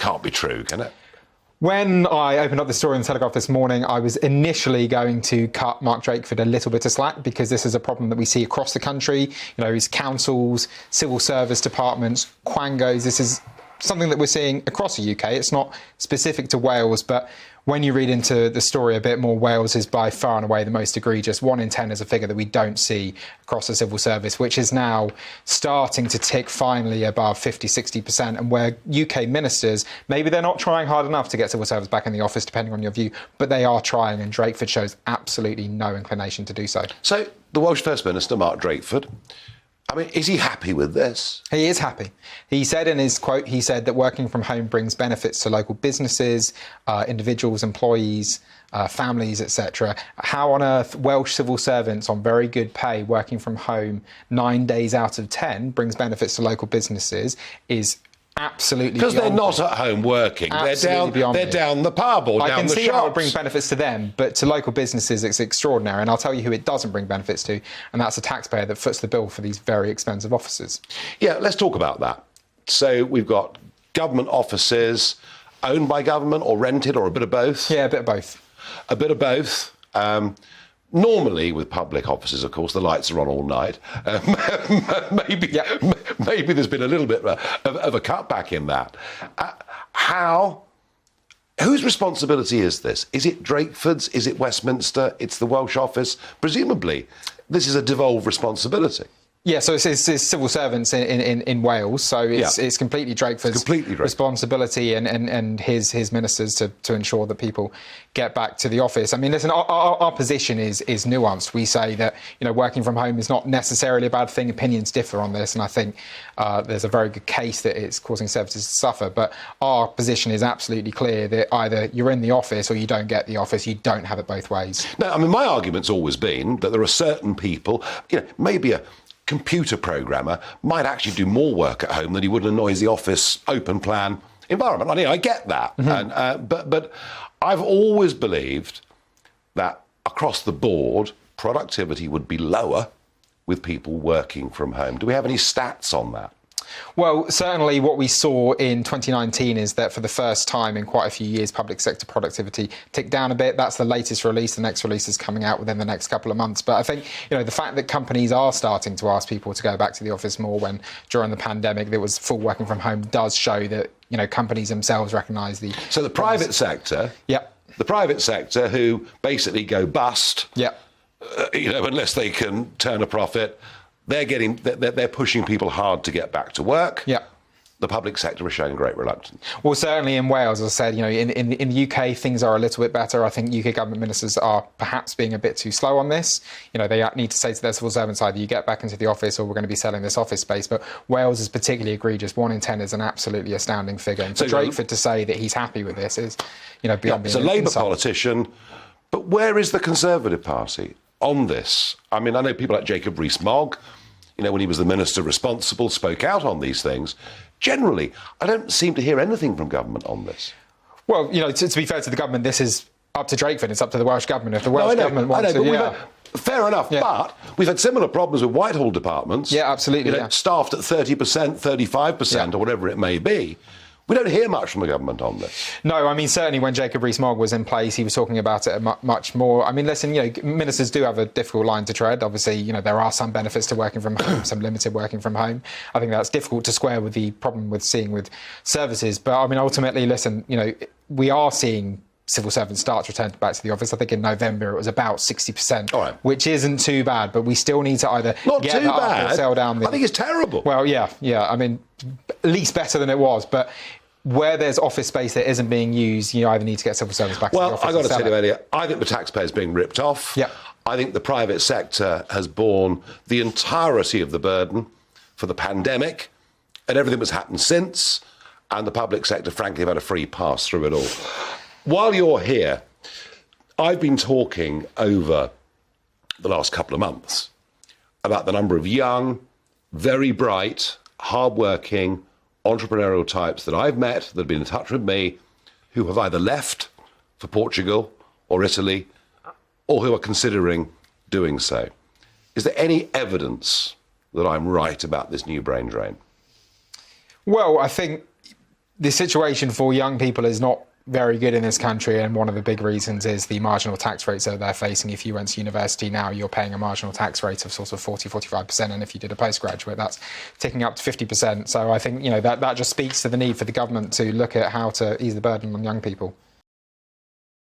can't be true, can it? When I opened up the story in the Telegraph this morning, I was initially going to cut Mark Drakeford a little bit of slack because this is a problem that we see across the country. You know, his councils, civil service departments, quangos. This is something that we're seeing across the UK. It's not specific to Wales, but when you read into the story a bit more, Wales is by far and away the most egregious. 1 in 10 is a figure that we don't see across the civil service, which is now starting to tick finally above 50, 60%. And where UK ministers, maybe they're not trying hard enough to get civil service back in the office, depending on your view, but they are trying, and Drakeford shows absolutely no inclination to do so. So the Welsh First Minister, Mark Drakeford, I mean, is he happy with this? He is happy. He said in his quote, he said that working from home brings benefits to local businesses, individuals, employees, families, etc. How on earth Welsh civil servants on very good pay working from home 9 days out of 10 brings benefits to local businesses is absolutely because they're not me. at home working. Absolutely They're down the pub or down the shops. I can see how it brings benefits to them, but to local businesses it's extraordinary. And I'll tell you who it doesn't bring benefits to, and that's a taxpayer that foots the bill for these very expensive offices. Yeah, let's talk about that. So we've got government offices owned by government or rented or a bit of both? Yeah, a bit of both. A bit of both. Normally, with public offices, of course, the lights are on all night. Maybe there's been a little bit of a cutback in that. Whose responsibility is this? Is it Drakeford's? Is it Westminster? It's the Welsh office? Presumably, this is a devolved responsibility. Yeah, so it's civil servants in Wales, so it's completely Drakeford's responsibility and his ministers to ensure that people get back to the office. I mean, listen, our position is nuanced. We say that, you know, working from home is not necessarily a bad thing. Opinions differ on this, and I think there's a very good case that it's causing services to suffer. But our position is absolutely clear that either you're in the office or you don't get the office. You don't have it both ways. No, I mean, my argument's always been that there are certain people, you know, maybe a computer programmer might actually do more work at home than he would in a noisy office, open plan environment. I mean, I get that, but I've always believed that across the board, productivity would be lower with people working from home. Do we have any stats on that? Well, certainly what we saw in 2019 is that for the first time in quite a few years, public sector productivity ticked down a bit. That's the latest release. The next release is coming out within the next couple of months. But I think, you know, the fact that companies are starting to ask people to go back to the office more when during the pandemic there was full working from home does show that, you know, companies themselves recognise the... So the private sector... Yep. The private sector who basically go bust, yep. You know, unless they can turn a profit... They're pushing people hard to get back to work. Yeah. The public sector is showing great reluctance. Well, certainly in Wales, as I said, you know, in the UK, things are a little bit better. I think UK government ministers are perhaps being a bit too slow on this. You know, they need to say to their civil servants, either you get back into the office or we're going to be selling this office space. But Wales is particularly egregious. 1 in 10 is an absolutely astounding figure. And for Drakeford to say that he's happy with this is, you know, beyond being He's a Labour politician. But where is the Conservative Party on this? I mean, I know people like Jacob Rees-Mogg, you know, when he was the minister responsible, spoke out on these things. Generally, I don't seem to hear anything from government on this. Well, you know, to be fair to the government, this is up to Drakeford. It's up to the Welsh government. If the Welsh government wants to... Fair enough, but we've had similar problems with Whitehall departments. Yeah, absolutely. You know, staffed at 30%, 35% or whatever it may be. We don't hear much from the government on this. No, I mean, certainly when Jacob Rees-Mogg was in place, he was talking about it much more. I mean, listen, you know, ministers do have a difficult line to tread. Obviously, you know, there are some benefits to working from home, some limited working from home. I think that's difficult to square with the problem with seeing with services. But, I mean, ultimately, listen, you know, we are seeing civil servants start to return back to the office. I think in November it was about 60%, which isn't too bad, but we still need to either get that up or sell down. I think it's terrible. Well, yeah. I mean, at least better than it was, but where there's office space that isn't being used, you either need to get civil servants back to the office. Well, I've got to tell you, Elliot, I think the taxpayer's being ripped off. Yeah. I think the private sector has borne the entirety of the burden for the pandemic and everything that's happened since, and the public sector, frankly, have had a free pass through it all. While you're here, I've been talking over the last couple of months about the number of young, very bright, hard-working, entrepreneurial types that I've met that have been in touch with me who have either left for Portugal or Italy or who are considering doing so. Is there any evidence that I'm right about this new brain drain? Well, I think the situation for young people is not very good in this country, and one of the big reasons is the marginal tax rates that they're facing. If you went to university now, you're paying a marginal tax rate of sort of 40-45%, and if you did a postgraduate, that's ticking up to 50%. So I think that just speaks to the need for the government to look at how to ease the burden on young people.